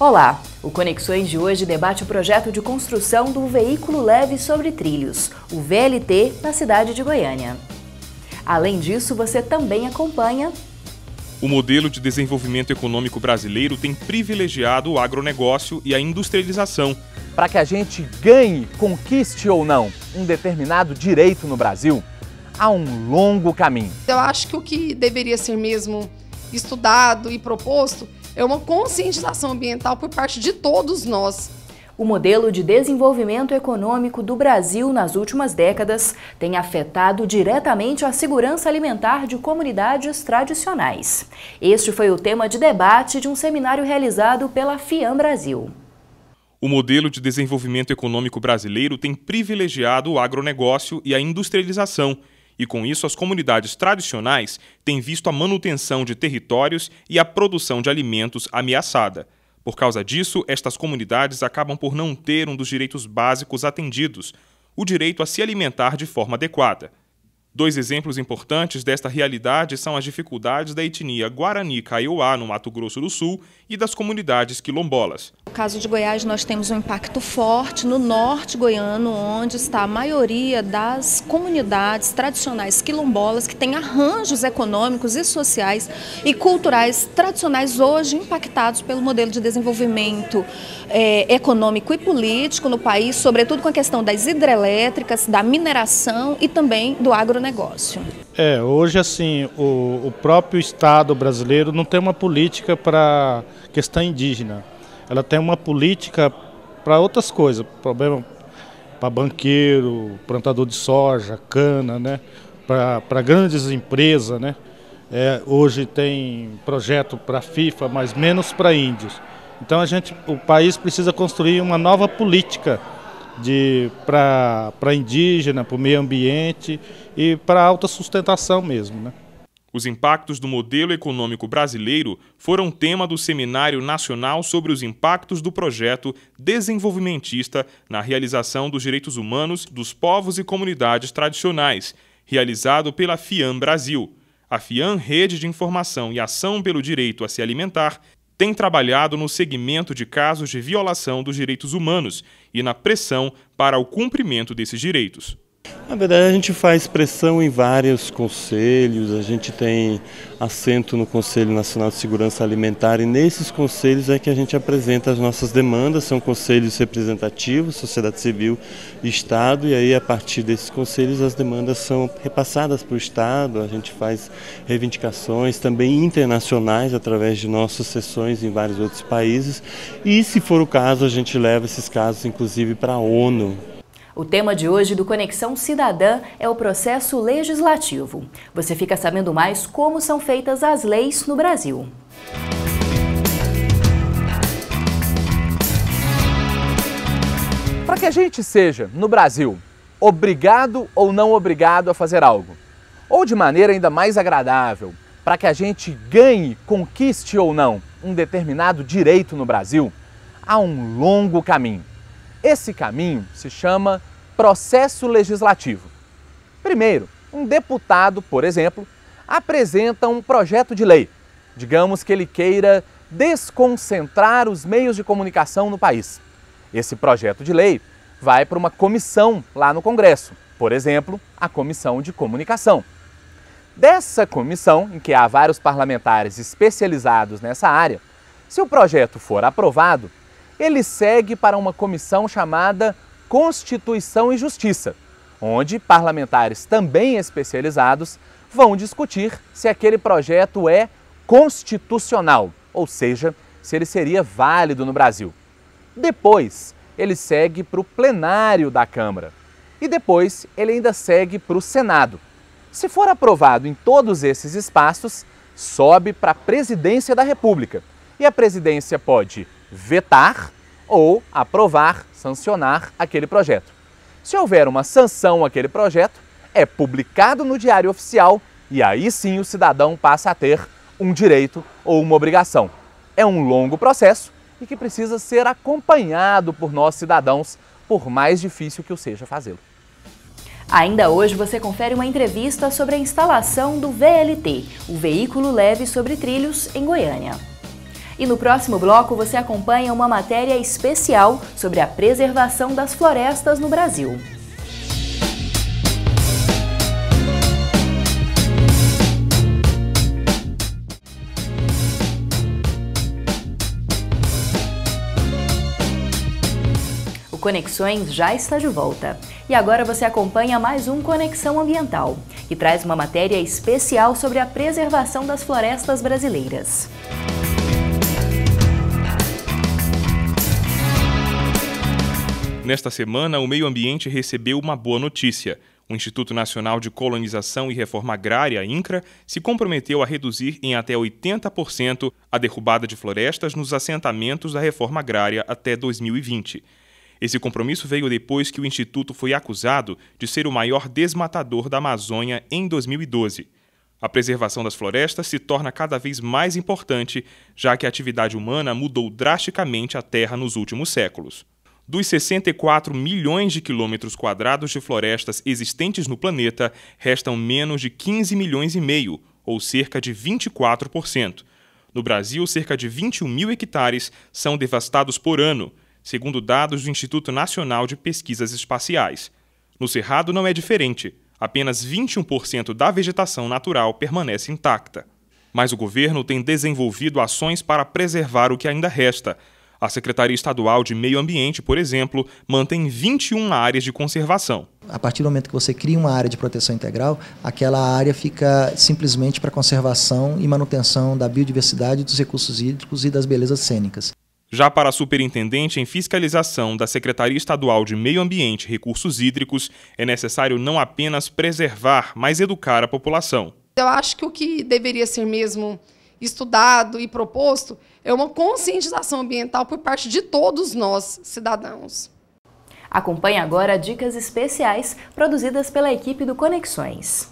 Olá! O Conexões de hoje debate o projeto de construção do veículo leve sobre trilhos, o VLT, na cidade de Goiânia. Além disso, você também acompanha... O modelo de desenvolvimento econômico brasileiro tem privilegiado o agronegócio e a industrialização. Para que a gente ganhe, conquiste ou não um determinado direito no Brasil, há um longo caminho. Eu acho que o que deveria ser mesmo estudado e proposto é uma conscientização ambiental por parte de todos nós. O modelo de desenvolvimento econômico do Brasil nas últimas décadas tem afetado diretamente a segurança alimentar de comunidades tradicionais. Este foi o tema de debate de um seminário realizado pela FIAM Brasil. O modelo de desenvolvimento econômico brasileiro tem privilegiado o agronegócio e a industrialização, e com isso as comunidades tradicionais têm visto a manutenção de territórios e a produção de alimentos ameaçada. Por causa disso, estas comunidades acabam por não ter um dos direitos básicos atendidos, o direito a se alimentar de forma adequada. Dois exemplos importantes desta realidade são as dificuldades da etnia Guarani Kaiowá, no Mato Grosso do Sul, e das comunidades quilombolas. No caso de Goiás, nós temos um impacto forte no norte goiano, onde está a maioria das comunidades tradicionais quilombolas que têm arranjos econômicos e sociais e culturais tradicionais hoje impactados pelo modelo de desenvolvimento econômico e político no país, sobretudo com a questão das hidrelétricas, da mineração e também do agronegócio. Hoje assim, o próprio Estado brasileiro não tem uma política para questão indígena. Ela tem uma política para outras coisas, problema para banqueiro, plantador de soja, cana, né? Para grandes empresas, né? Hoje tem projeto para a FIFA, mas menos para índios. Então o país precisa construir uma nova política para indígena, para o meio ambiente e para a autossustentação mesmo, né? Os impactos do modelo econômico brasileiro foram tema do Seminário Nacional sobre os impactos do projeto desenvolvimentista na realização dos direitos humanos dos povos e comunidades tradicionais, realizado pela FIAM Brasil. A FIAM, Rede de Informação e Ação pelo Direito a se Alimentar, tem trabalhado no segmento de casos de violação dos direitos humanos e na pressão para o cumprimento desses direitos. Na verdade, a gente faz pressão em vários conselhos, a gente tem assento no Conselho Nacional de Segurança Alimentar e nesses conselhos é que a gente apresenta as nossas demandas, são conselhos representativos, sociedade civil e Estado, e aí a partir desses conselhos as demandas são repassadas para o Estado, a gente faz reivindicações também internacionais através de nossas sessões em vários outros países e, se for o caso, a gente leva esses casos inclusive para a ONU. O tema de hoje do Conexão Cidadã é o processo legislativo. Você fica sabendo mais como são feitas as leis no Brasil. Para que a gente seja, no Brasil, obrigado ou não obrigado a fazer algo, ou de maneira ainda mais agradável, para que a gente ganhe, conquiste ou não um determinado direito no Brasil, há um longo caminho. Esse caminho se chama processo legislativo. Primeiro, um deputado, por exemplo, apresenta um projeto de lei. Digamos que ele queira desconcentrar os meios de comunicação no país. Esse projeto de lei vai para uma comissão lá no Congresso, por exemplo, a Comissão de Comunicação. Dessa comissão, em que há vários parlamentares especializados nessa área, se o projeto for aprovado, ele segue para uma comissão chamada Constituição e Justiça, onde parlamentares também especializados vão discutir se aquele projeto é constitucional, ou seja, se ele seria válido no Brasil. Depois, ele segue para o plenário da Câmara e depois ele ainda segue para o Senado. Se for aprovado em todos esses espaços, sobe para a Presidência da República e a Presidência pode vetar ou aprovar, sancionar aquele projeto. Se houver uma sanção àquele projeto, é publicado no Diário Oficial e aí sim o cidadão passa a ter um direito ou uma obrigação. É um longo processo e que precisa ser acompanhado por nós cidadãos, por mais difícil que o seja fazê-lo. Ainda hoje você confere uma entrevista sobre a instalação do VLT, o veículo leve sobre trilhos, em Goiânia. E no próximo bloco você acompanha uma matéria especial sobre a preservação das florestas no Brasil. O Conexões já está de volta. E agora você acompanha mais um Conexão Ambiental, que traz uma matéria especial sobre a preservação das florestas brasileiras. Nesta semana, o meio ambiente recebeu uma boa notícia. O Instituto Nacional de Colonização e Reforma Agrária, INCRA, se comprometeu a reduzir em até 80% a derrubada de florestas nos assentamentos da reforma agrária até 2020. Esse compromisso veio depois que o Instituto foi acusado de ser o maior desmatador da Amazônia em 2012. A preservação das florestas se torna cada vez mais importante, já que a atividade humana mudou drasticamente a Terra nos últimos séculos. Dos 64 milhões de quilômetros quadrados de florestas existentes no planeta, restam menos de 15 milhões e meio, ou cerca de 24%. No Brasil, cerca de 21 mil hectares são devastados por ano, segundo dados do Instituto Nacional de Pesquisas Espaciais. No Cerrado não é diferente, apenas 21% da vegetação natural permanece intacta. Mas o governo tem desenvolvido ações para preservar o que ainda resta. A Secretaria Estadual de Meio Ambiente, por exemplo, mantém 21 áreas de conservação. A partir do momento que você cria uma área de proteção integral, aquela área fica simplesmente para conservação e manutenção da biodiversidade, dos recursos hídricos e das belezas cênicas. Já para a superintendente em fiscalização da Secretaria Estadual de Meio Ambiente e Recursos Hídricos, é necessário não apenas preservar, mas educar a população. Eu acho que o que deveria ser mesmo estudado e proposto é uma conscientização ambiental por parte de todos nós, cidadãos. Acompanhe agora dicas especiais produzidas pela equipe do Conexões.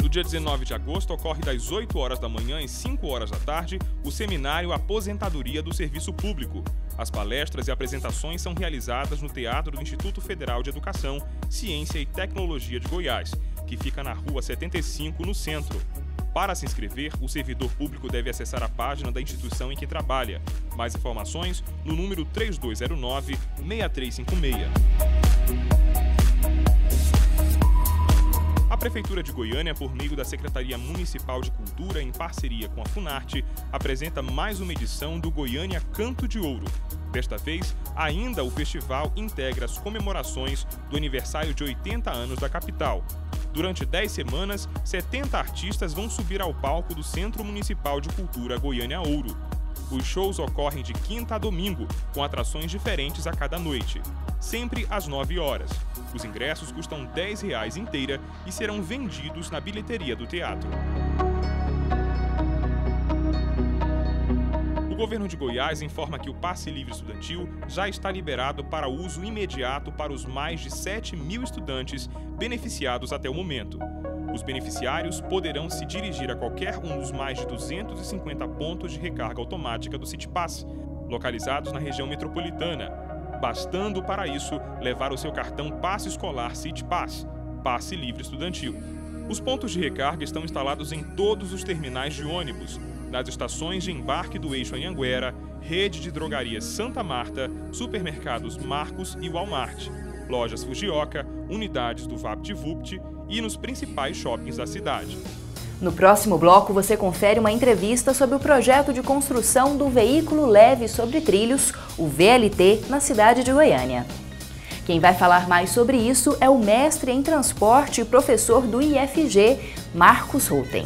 No dia 19 de agosto, ocorre das 8 horas da manhã às 5 horas da tarde o seminário Aposentadoria do Serviço Público. As palestras e apresentações são realizadas no Teatro do Instituto Federal de Educação, Ciência e Tecnologia de Goiás, que fica na Rua 75, no centro. Para se inscrever, o servidor público deve acessar a página da instituição em que trabalha. Mais informações no número 3209-6356. A Prefeitura de Goiânia, por meio da Secretaria Municipal de Cultura, em parceria com a Funarte, apresenta mais uma edição do Goiânia Canto de Ouro. Desta vez, ainda o festival integra as comemorações do aniversário de 80 anos da capital. Durante 10 semanas, 70 artistas vão subir ao palco do Centro Municipal de Cultura Goiânia Ouro. Os shows ocorrem de quinta a domingo, com atrações diferentes a cada noite, sempre às 9 horas. Os ingressos custam R$10 inteira e serão vendidos na bilheteria do teatro. O governo de Goiás informa que o passe livre estudantil já está liberado para uso imediato para os mais de 7 mil estudantes beneficiados até o momento. Os beneficiários poderão se dirigir a qualquer um dos mais de 250 pontos de recarga automática do CityPass, localizados na região metropolitana, bastando para isso levar o seu cartão Passe Escolar CityPass, passe livre estudantil. Os pontos de recarga estão instalados em todos os terminais de ônibus, nas estações de embarque do eixo Anhanguera, rede de drogarias Santa Marta, supermercados Marcos e Walmart, lojas Fujioka, unidades do VaptVupt e nos principais shoppings da cidade. No próximo bloco, você confere uma entrevista sobre o projeto de construção do veículo leve sobre trilhos, o VLT, na cidade de Goiânia. Quem vai falar mais sobre isso é o mestre em transporte e professor do IFG, Marcos Rotem.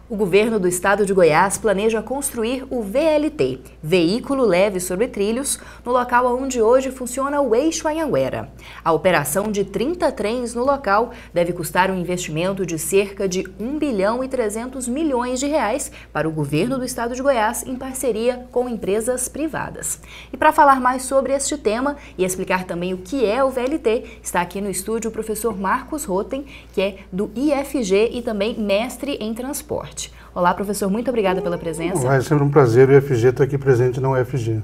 O governo do estado de Goiás planeja construir o VLT, Veículo Leve sobre Trilhos, no local onde hoje funciona o Eixo Anhanguera. A operação de 30 trens no local deve custar um investimento de cerca de R$ 1,3 bilhão para o governo do estado de Goiás em parceria com empresas privadas. E para falar mais sobre este tema e explicar também o que é o VLT, está aqui no estúdio o professor Marcos Rotem, que é do IFG e também mestre em transporte. Olá, professor, muito obrigada pela presença. É sempre um prazer o IFG estar aqui presente na UFG.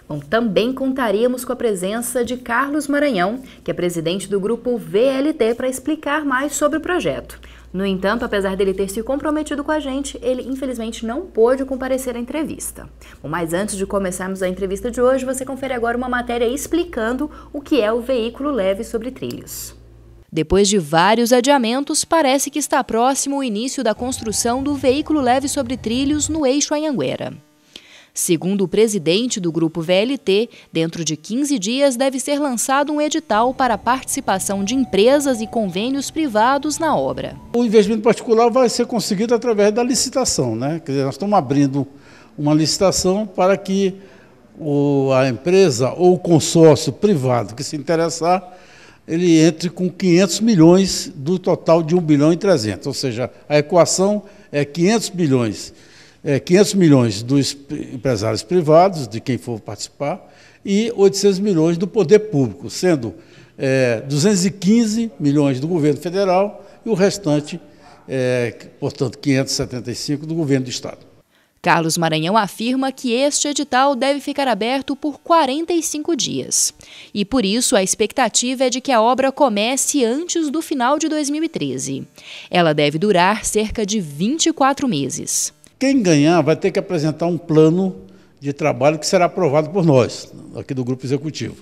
Bom, também contaríamos com a presença de Carlos Maranhão, que é presidente do grupo VLT, para explicar mais sobre o projeto. No entanto, apesar dele ter se comprometido com a gente, ele infelizmente não pôde comparecer à entrevista. Bom, mas antes de começarmos a entrevista de hoje, você confere agora uma matéria explicando o que é o Veículo Leve sobre Trilhos. Depois de vários adiamentos, parece que está próximo o início da construção do Veículo Leve sobre Trilhos no Eixo Anhanguera. Segundo o presidente do grupo VLT, dentro de 15 dias deve ser lançado um edital para a participação de empresas e convênios privados na obra. O investimento particular vai ser conseguido através da licitação, né? Quer dizer, nós estamos abrindo uma licitação para que a empresa ou o consórcio privado que se interessar, ele entre com 500 milhões do total de 1,3 bilhão, ou seja, a equação é 500 milhões dos empresários privados, de quem for participar, e 800 milhões do poder público, sendo 215 milhões do governo federal e o restante, portanto, 575 do governo do estado. Carlos Maranhão afirma que este edital deve ficar aberto por 45 dias. E por isso a expectativa é de que a obra comece antes do final de 2013. Ela deve durar cerca de 24 meses. Quem ganhar vai ter que apresentar um plano de trabalho que será aprovado por nós, aqui do Grupo Executivo.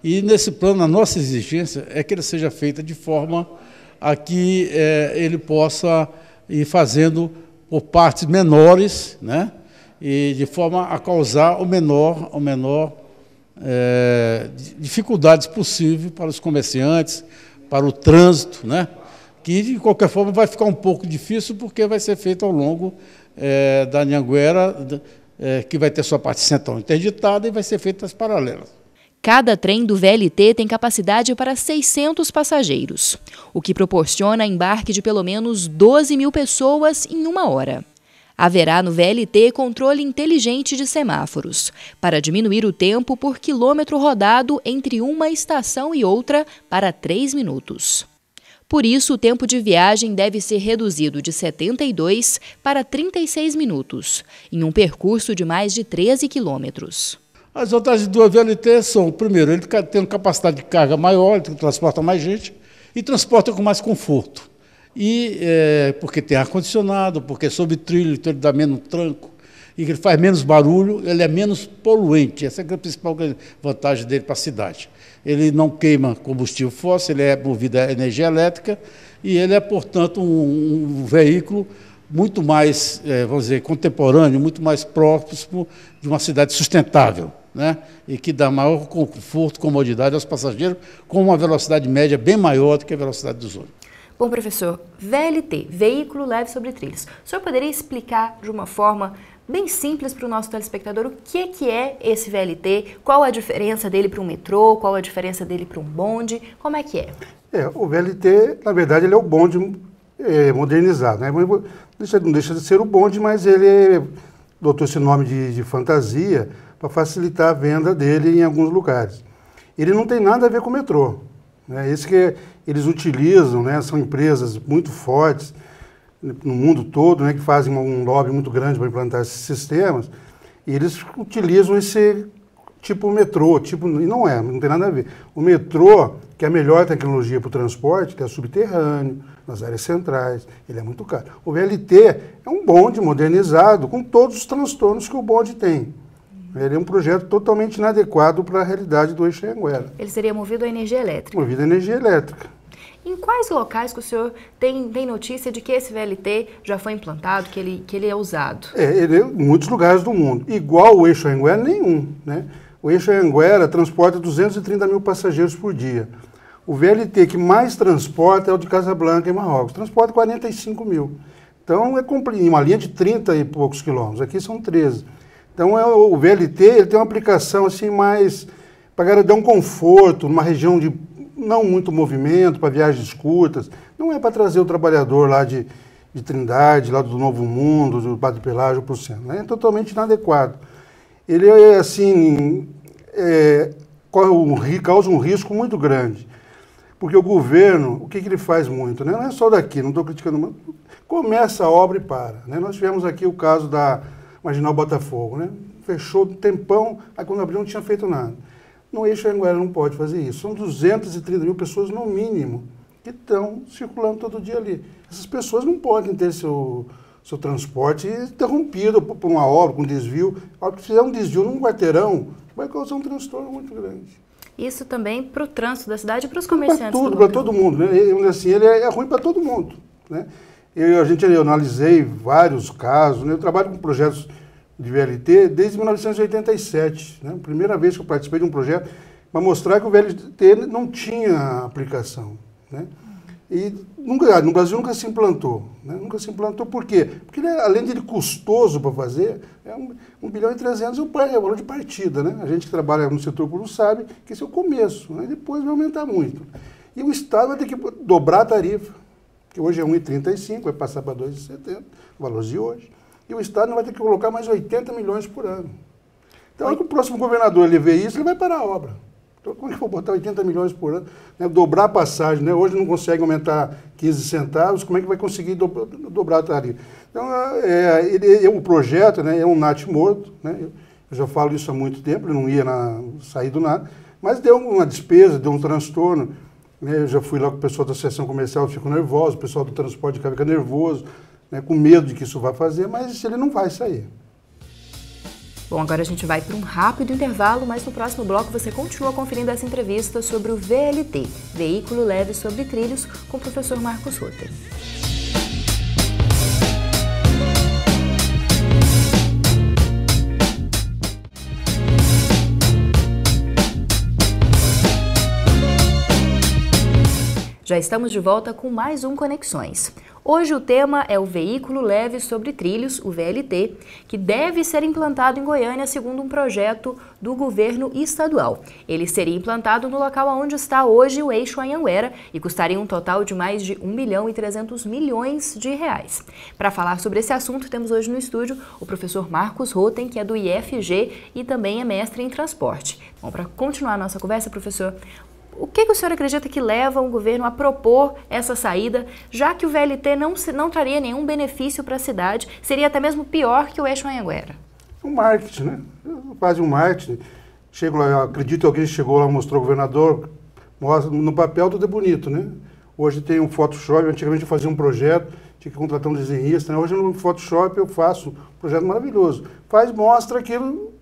E nesse plano, a nossa exigência é que ele seja feito de forma a que ele possa ir fazendo por partes menores, né? E de forma a causar o menor dificuldades possível para os comerciantes, para o trânsito, né? Que de qualquer forma vai ficar um pouco difícil porque vai ser feito ao longo da Anhanguera, que vai ter sua parte central interditada e vai ser feita as paralelas. Cada trem do VLT tem capacidade para 600 passageiros, o que proporciona embarque de pelo menos 12 mil pessoas em uma hora. Haverá no VLT controle inteligente de semáforos, para diminuir o tempo por quilômetro rodado entre uma estação e outra para 3 minutos. Por isso, o tempo de viagem deve ser reduzido de 72 para 36 minutos, em um percurso de mais de 13 quilômetros. As vantagens do VLT são, primeiro, ele tem uma capacidade de carga maior, ele transporta mais gente e transporta com mais conforto. E porque tem ar-condicionado, porque é sobre trilho, então ele dá menos tranco, e ele faz menos barulho, ele é menos poluente. Essa é a principal vantagem dele para a cidade. Ele não queima combustível fóssil, ele é movido a energia elétrica e ele é, portanto, um veículo muito mais, vamos dizer, contemporâneo, muito mais próximo de uma cidade sustentável, né? E que dá maior conforto, comodidade aos passageiros, com uma velocidade média bem maior do que a velocidade dos ônibus. Bom, professor, VLT, Veículo Leve sobre Trilhos. O senhor poderia explicar de uma forma bem simples para o nosso telespectador o que é esse VLT, qual a diferença dele para um metrô, qual a diferença dele para um bonde, como é que é? O VLT, na verdade, ele é o bonde modernizado, né? Não deixa de ser o bonde, mas ele adotou esse nome de fantasia para facilitar a venda dele em alguns lugares. Ele não tem nada a ver com o metrô, né? Esse que eles utilizam, né? São empresas muito fortes no mundo todo, né? Que fazem um lobby muito grande para implantar esses sistemas, e eles utilizam esse tipo metrô, e não tem nada a ver. O metrô, que é a melhor tecnologia para o transporte, que é subterrâneo, nas áreas centrais, ele é muito caro. O VLT é um bonde modernizado, com todos os transtornos que o bonde tem. Ele é um projeto totalmente inadequado para a realidade do Eixo Anhanguera. Ele seria movido a energia elétrica? Movido a energia elétrica. Em quais locais que o senhor tem notícia de que esse VLT já foi implantado, que ele é usado? Ele é em muitos lugares do mundo. Igual o Eixo Anhanguera, nenhum, né? O Eixo Anhanguera transporta 230 mil passageiros por dia. O VLT que mais transporta é o de Casablanca, em Marrocos. Transporta 45 mil. Então, em uma linha de 30 e poucos quilômetros, aqui são 13. Então, o VLT ele tem uma aplicação assim mais para dar um conforto numa região de não muito movimento, para viagens curtas. Não é para trazer o trabalhador lá de Trindade, lá do Novo Mundo, do Padre Pelágio para o centro. É totalmente inadequado. Ele é assim, causa um risco muito grande. Porque o governo, o que ele faz muito? Né? Não é só daqui, não estou criticando, mas começa a obra e para. Né? Nós tivemos aqui o caso da Marginal Botafogo. Né? Fechou um tempão, aí quando abriu não tinha feito nada. No Eixo Anhanguera não pode fazer isso. São 230 mil pessoas no mínimo que estão circulando todo dia ali. Essas pessoas não podem ter seu transporte interrompido por uma obra, com um desvio. Se fizer um desvio num quarteirão, vai causar um transtorno muito grande. Isso também para o trânsito da cidade e para os comerciantes. Para tudo, para todo mundo. Né? Assim, ele é ruim para todo mundo. Né? Eu analisei vários casos. Né? Eu trabalho com projetos de VLT desde 1987. Né? Primeira vez que eu participei de um projeto para mostrar que o VLT não tinha aplicação. Né? E no Brasil nunca se implantou. Né? Nunca se implantou por quê? Porque ele, além de ele custoso para fazer, é 1,3 bilhão é o valor de partida. Né? A gente que trabalha no setor público sabe que esse é o começo. Né? Depois vai aumentar muito. E o Estado vai ter que dobrar a tarifa, que hoje é 1,35, vai passar para 2,70, o valor de hoje. E o Estado não vai ter que colocar mais 80 milhões por ano. Então, é que o próximo governador ele vê isso, ele vai parar a obra. Então, como é que eu vou botar 80 milhões por ano? Né? Dobrar a passagem, né? Hoje não consegue aumentar 15 centavos, como é que vai conseguir dobrar a tarifa? Então, o projeto, né, é um NAT morto, né? Eu já falo isso há muito tempo, ele não ia sair do nada, mas deu uma despesa, deu um transtorno. Né? Eu já fui lá com o pessoal da Associação Comercial, fico nervoso, o pessoal do transporte fica nervoso, né, com medo de que isso vai fazer, mas ele não vai sair. Bom, agora a gente vai para um rápido intervalo, mas no próximo bloco você continua conferindo essa entrevista sobre o VLT, Veículo Leve sobre Trilhos, com o professor Marcos Rotem. Já estamos de volta com mais um Conexões. Hoje o tema é o Veículo Leve sobre Trilhos, o VLT, que deve ser implantado em Goiânia segundo um projeto do governo estadual. Ele seria implantado no local onde está hoje o Eixo Anhanguera e custaria um total de mais de 1,3 bilhão de reais. Para falar sobre esse assunto, temos hoje no estúdio o professor Marcos Rotem, que é do IFG e também é mestre em transporte. Bom, para continuar a nossa conversa, professor, o que o senhor acredita que leva o governo a propor essa saída, já que o VLT não traria nenhum benefício para a cidade, seria até mesmo pior que o Eixo Anhanguera? Um marketing, né? Faz um marketing. Chego lá, eu acredito que alguém chegou lá, mostrou ao governador, mostra, no papel tudo é bonito, né? Hoje tem um Photoshop, antigamente eu fazia um projeto, tinha que contratar um desenhista, né? Hoje no Photoshop eu faço um projeto maravilhoso. Mostra aquilo,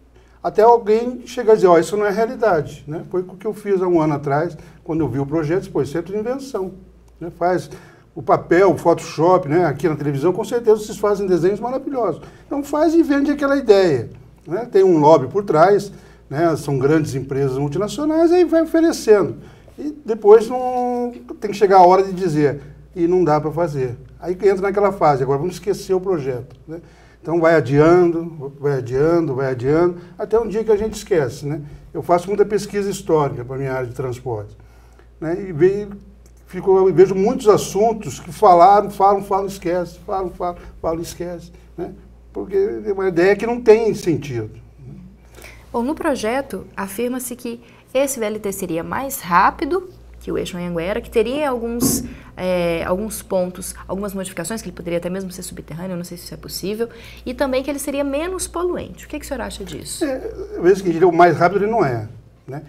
até alguém chegar a dizer, isso não é realidade. Né? Foi o que eu fiz há um ano atrás, quando eu vi o projeto, depois centro de invenção. Né? Faz o papel, o Photoshop, né? Aqui na televisão, com certeza vocês fazem desenhos maravilhosos. Então faz e vende aquela ideia. Né? Tem um lobby por trás, né? São grandes empresas multinacionais, aí vai oferecendo. E depois tem que chegar a hora de dizer, e não dá para fazer. Aí que entra naquela fase, agora vamos esquecer o projeto. Né? Então vai adiando, até um dia que a gente esquece. Né? Eu faço muita pesquisa histórica para a minha área de transporte. Né? E vejo muitos assuntos que falam, esquece, falam, esquece. Né? Porque é uma ideia que não tem sentido. Bom, no projeto afirma-se que esse VLT seria mais rápido que o Eixo Anhanguera, que teria alguns pontos, algumas modificações, que ele poderia até mesmo ser subterrâneo, eu não sei se isso é possível, e também que ele seria menos poluente. O que o senhor acha disso? Eu vejo que o mais rápido ele não é. Né?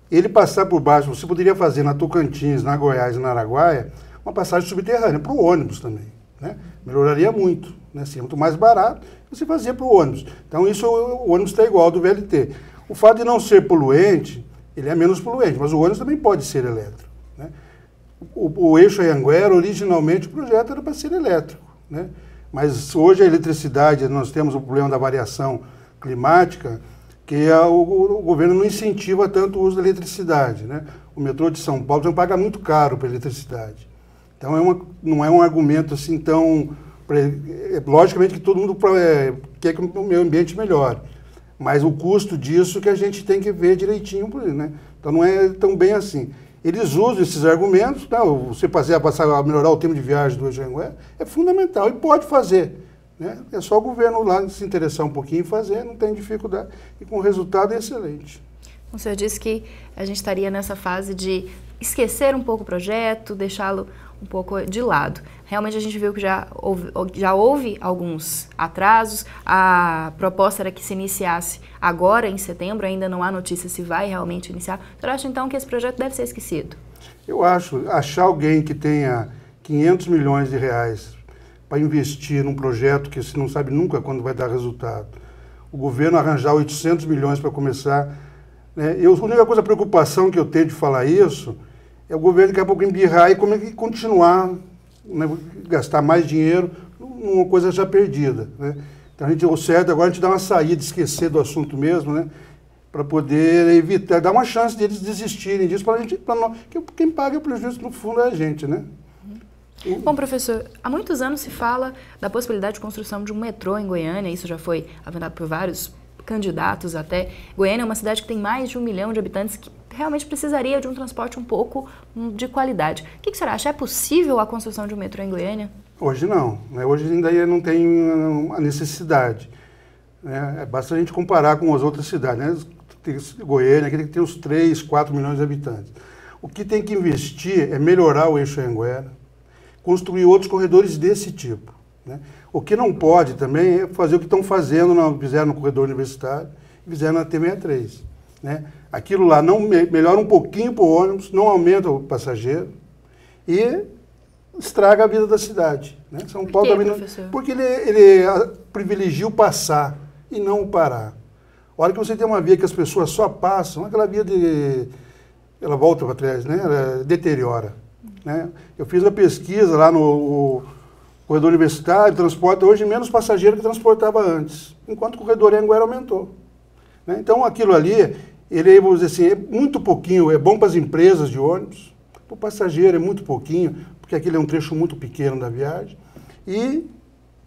Ele passar por baixo, você poderia fazer na Tocantins, na Goiás e na Araguaia, uma passagem subterrânea, para o ônibus também. Né? Melhoraria muito. Né? Seria muito mais barato, você fazia para o ônibus. Então isso, o ônibus está igual ao do VLT. O fato de não ser poluente, ele é menos poluente, mas o ônibus também pode ser elétrico. Né? O Eixo Anhanguera, originalmente, o projeto era para ser elétrico. Né? Mas hoje a eletricidade, nós temos o problema da variação climática, que o governo não incentiva tanto o uso da eletricidade. Né? O metrô de São Paulo paga muito caro para a eletricidade. Então não é um argumento assim tão Logicamente que todo mundo quer que o meio ambiente melhore, mas o custo disso que a gente tem que ver direitinho, né? Então não é tão bem assim. Eles usam esses argumentos, não, você melhorar o tempo de viagem do Eixo Anhanguera é fundamental e pode fazer. Né? É só o governo lá se interessar um pouquinho e fazer, não tem dificuldade. E com o resultado é excelente. O senhor disse que a gente estaria nessa fase de esquecer um pouco o projeto, deixá-lo um pouco de lado. Realmente a gente viu que já houve alguns atrasos. A proposta era que se iniciasse agora, em setembro, ainda não há notícia se vai realmente iniciar. O senhor acha então que esse projeto deve ser esquecido? Eu acho, achar alguém que tenha 500 milhões de reais para investir num projeto que você não sabe nunca quando vai dar resultado, o governo arranjar 800 milhões para começar, né? A única preocupação que eu tenho de falar isso é o governo daqui a pouco embirrar e continuar, né, gastar mais dinheiro numa coisa já perdida, né? Então o certo agora a gente dá uma saída, esquecer do assunto mesmo, né, para poder evitar, dar uma chance deles desistirem disso, que quem paga o prejuízo no fundo é a gente, né? Bom, professor, há muitos anos se fala da possibilidade de construção de um metrô em Goiânia, isso já foi aventado por vários candidatos até. Goiânia é uma cidade que tem mais de 1 milhão de habitantes, que realmente precisaria de um transporte um pouco de qualidade. O que você acha? É possível a construção de um metrô em Goiânia? Hoje não, né? Hoje ainda não tem a necessidade, né? Basta a gente comparar com as outras cidades, né? Goiânia, que tem uns 3, 4 milhões de habitantes. O que tem que investir é melhorar o Eixo Anhanguera, construir outros corredores desse tipo, né? O que não pode também é fazer o que estão fazendo, fizeram no corredor universitário, fizeram na T63. Né? Aquilo lá não melhora um pouquinho para o ônibus, não aumenta o passageiro e estraga a vida da cidade. Né? São Paulo também não, porque ele privilegia o passar e não o parar. A hora que você tem uma via que as pessoas só passam, aquela via ela volta para trás, né? Ela deteriora. Né? Eu fiz uma pesquisa lá no corredor universitário, transporta hoje menos passageiro que transportava antes, enquanto o corredor Anhanguera aumentou. Né? Então aquilo ali, vamos dizer assim, é muito pouquinho, é bom para as empresas de ônibus, para o passageiro é muito pouquinho, porque aquele é um trecho muito pequeno da viagem, e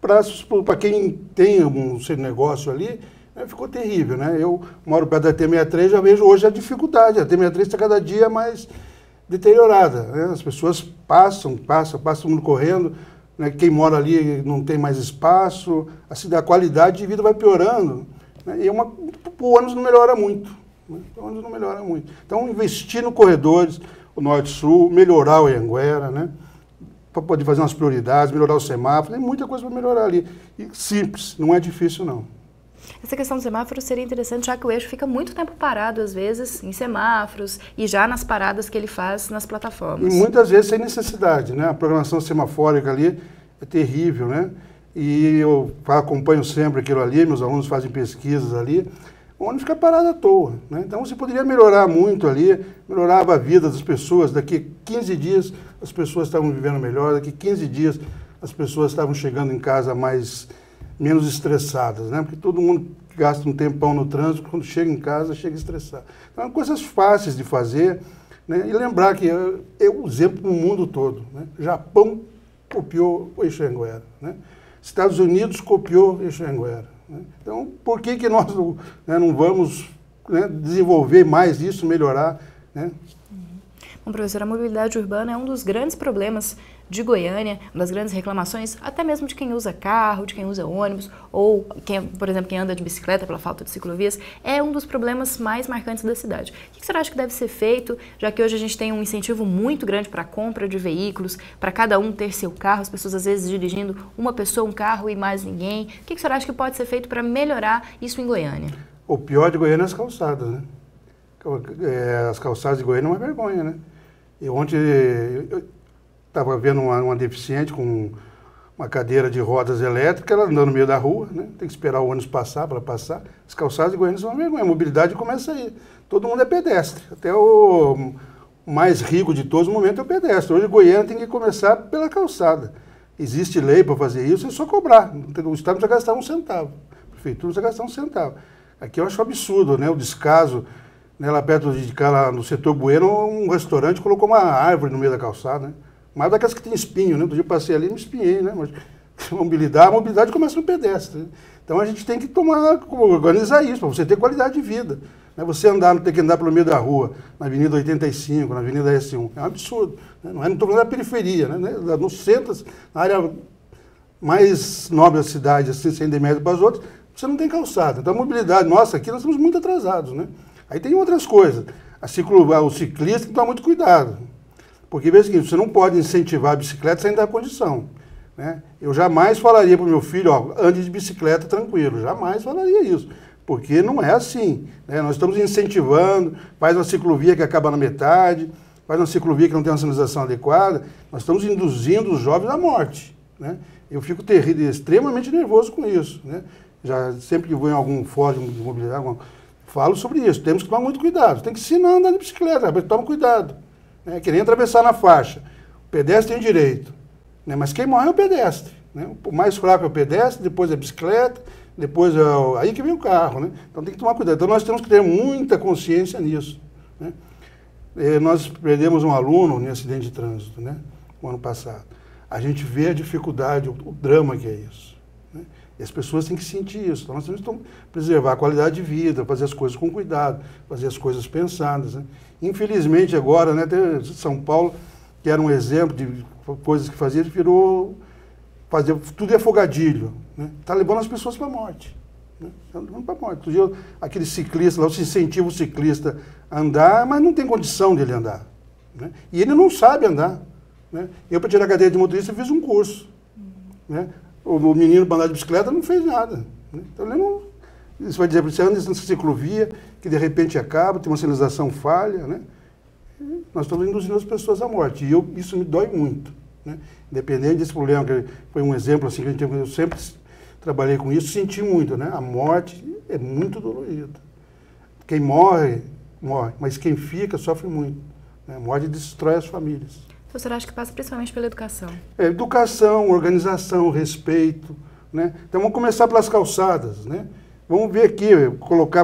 para quem tem um negócio ali, né, ficou terrível. Né? Eu moro perto da T63, já vejo hoje a dificuldade, a T63 está cada dia mais deteriorada. Né? As pessoas passam todo mundo correndo, né? Quem mora ali não tem mais espaço, assim, a qualidade de vida vai piorando. Né? E o ônibus não melhora muito. Né? O ônibus não melhora muito. Então, investir no corredores, o Norte-Sul, melhorar o Anhanguera, né? Para poder fazer umas prioridades, melhorar o semáforo, tem muita coisa para melhorar ali. E simples, não é difícil não. Essa questão do semáforo seria interessante, já que o eixo fica muito tempo parado, às vezes, em semáforos e já nas paradas que ele faz nas plataformas. E muitas vezes sem necessidade, né? A programação semafórica ali é terrível, né? E eu acompanho sempre aquilo ali, meus alunos fazem pesquisas ali, onde fica parado à toa, né? Então você poderia melhorar muito ali, melhorava a vida das pessoas, daqui 15 dias as pessoas estavam vivendo melhor, daqui 15 dias as pessoas estavam chegando em casa menos estressadas, né? Porque todo mundo gasta um tempão no trânsito, quando chega em casa, chega estressado. Então, coisas fáceis de fazer, né? E lembrar que é um exemplo no mundo todo, né? Japão copiou o Eixo Anhanguera, né? Estados Unidos copiou o Eixo Anhanguera, né? Então, por que nós não vamos, né, desenvolver mais isso, melhorar, né? Bom, professor, a mobilidade urbana é um dos grandes problemas de Goiânia, uma das grandes reclamações, até mesmo de quem usa carro, de quem usa ônibus, ou, por exemplo, quem anda de bicicleta pela falta de ciclovias, é um dos problemas mais marcantes da cidade. O que você acha que deve ser feito, já que hoje a gente tem um incentivo muito grande para a compra de veículos, para cada um ter seu carro, as pessoas às vezes dirigindo uma pessoa, um carro e mais ninguém. O que você acha que pode ser feito para melhorar isso em Goiânia? O pior de Goiânia é as calçadas, né? As calçadas de Goiânia é uma vergonha, né? E ontem eu estava vendo uma deficiente com uma cadeira de rodas elétricas, ela andando no meio da rua, né? Tem que esperar o ônibus passar para passar. As calçadas de Goiânia são uma vergonha, a mobilidade começa aí. Todo mundo é pedestre, até o mais rico de todos no momento é o pedestre. Hoje Goiânia tem que começar pela calçada. Existe lei para fazer isso, é só cobrar. O Estado não precisa gastar um centavo, a Prefeitura não precisa gastar um centavo. Aqui eu acho absurdo, né? O descaso. Lá perto de cá, lá no setor Bueno, um restaurante colocou uma árvore no meio da calçada, né? Mas daquelas que tem espinho, né? Outro dia eu passei ali e me espinhei, né? Mas A mobilidade começa no pedestre. Né? Então a gente tem que organizar isso, para você ter qualidade de vida. Né? Você ter que andar pelo meio da rua, na Avenida 85, na Avenida S1, é um absurdo. Né? Não estou falando da periferia, né? No centro, na área mais nobre da cidade, assim, sem demérito para as outras, você não tem calçada. Então a mobilidade, nossa, aqui nós estamos muito atrasados. Né? Aí tem outras coisas. O ciclista tem que tomar muito cuidado. Porque, veja o seguinte, você não pode incentivar a bicicleta sem dar condição. Né? Eu jamais falaria para o meu filho, ó, ande de bicicleta tranquilo. Jamais falaria isso. Porque não é assim. Né? Nós estamos incentivando, faz uma ciclovia que acaba na metade, faz uma ciclovia que não tem uma sinalização adequada. Nós estamos induzindo os jovens à morte. Né? Eu fico extremamente nervoso com isso. Né? Sempre que vou em algum fórum de mobilidade, falo sobre isso. Temos que tomar muito cuidado. Tem que ensinar a andar de bicicleta, toma cuidado. Né? Que nem atravessar na faixa. O pedestre tem direito. Né? Mas quem morre é o pedestre. Né? O mais fraco é o pedestre, depois é a bicicleta, depois aí que vem o carro. Né? Então tem que tomar cuidado. Então nós temos que ter muita consciência nisso. Né? Nós perdemos um aluno em acidente de trânsito, né? O ano passado. A gente vê a dificuldade, o drama que é isso. Né? E as pessoas têm que sentir isso. Então nós temos que preservar a qualidade de vida, fazer as coisas com cuidado, fazer as coisas pensadas. Né? Infelizmente agora, né, São Paulo, que era um exemplo de coisas que fazia, virou tudo é afogadilho. Né? Tá levando as pessoas para a morte. Né? Tá levando para a morte. Outro dia, aquele ciclista lá, você incentiva o ciclista a andar, mas não tem condição dele andar. Né? E ele não sabe andar. Né? Eu, para tirar a cadeira de motorista, fiz um curso. Né? O menino para andar de bicicleta não fez nada. Né? Então ele não... Você vai dizer, você anda nessa ciclovia, que de repente acaba, tem uma sinalização falha, né? Nós estamos induzindo as pessoas à morte. E isso me dói muito. Né? Independente desse problema, que foi um exemplo assim, que eu sempre trabalhei com isso, senti muito. Né? A morte é muito dolorida. Quem morre, morre. Mas quem fica, sofre muito. Né? A morte destrói as famílias. Então, você acha que passa principalmente pela educação? Educação, organização, respeito. Né? Então, vamos começar pelas calçadas. Né? Vamos ver aqui,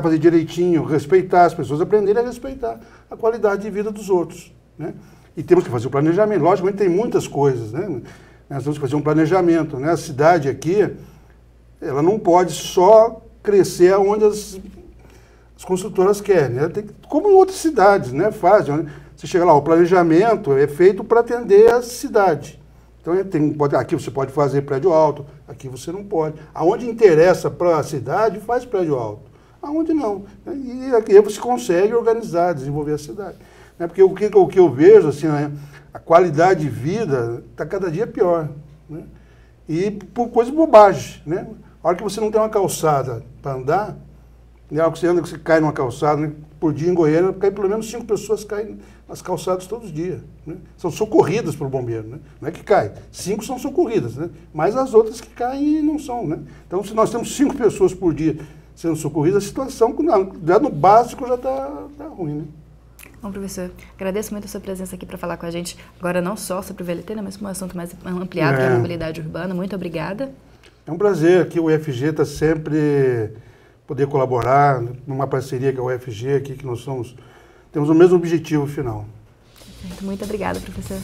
fazer direitinho, respeitar as pessoas, aprenderem a respeitar a qualidade de vida dos outros. Né? E temos que fazer o planejamento. Logicamente, tem muitas coisas. Né? Nós temos que fazer um planejamento. Né? A cidade aqui, ela não pode só crescer onde as construtoras querem. Ela tem, como em outras cidades, né? Fazem. Né? Você chega lá, o planejamento é feito para atender a cidade. Então, aqui você pode fazer prédio alto, aqui você não pode. Aonde interessa para a cidade, faz prédio alto. Aonde não. E aqui você consegue organizar, desenvolver a cidade. Porque o que eu vejo, assim, né, a qualidade de vida está cada dia pior. Né? E por coisa de bobagem. Né? A hora que você não tem uma calçada para andar, a hora que você anda, que você cai numa calçada, né, por dia em Goiânia, pelo menos 5 pessoas caem nas calçadas todos os dias. Né? São socorridas pelo bombeiro. Né? Não é que cai, 5 são socorridas, né? Mas as outras que caem e não são. Né? Então, se nós temos 5 pessoas por dia sendo socorridas, a situação, já no básico, já está ruim. Né? Bom, professor, agradeço muito a sua presença aqui para falar com a gente, agora não só sobre o VLT, né, mas com um assunto mais ampliado, que é a mobilidade urbana. Muito obrigada. É um prazer aqui, o UFG está sempre poder colaborar numa parceria com a UFG aqui, que nós temos o mesmo objetivo final. Muito obrigada, professor.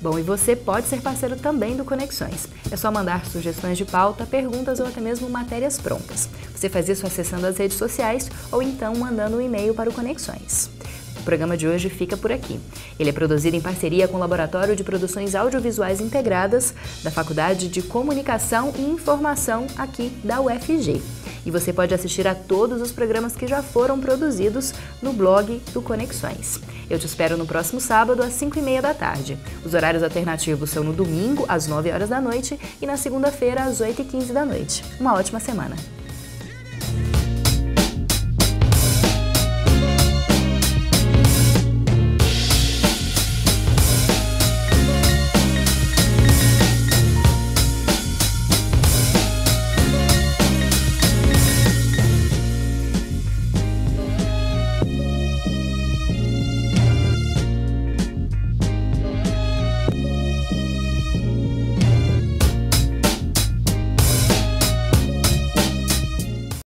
Bom, e você pode ser parceiro também do Conexões. É só mandar sugestões de pauta, perguntas ou até mesmo matérias prontas. Você faz isso acessando as redes sociais ou então mandando um e-mail para o Conexões. O programa de hoje fica por aqui. Ele é produzido em parceria com o Laboratório de Produções Audiovisuais Integradas da Faculdade de Comunicação e Informação aqui da UFG. E você pode assistir a todos os programas que já foram produzidos no blog do Conexões. Eu te espero no próximo sábado, às 5h30 da tarde. Os horários alternativos são no domingo, às 9 horas da noite, e na segunda-feira, às 8h15 da noite. Uma ótima semana!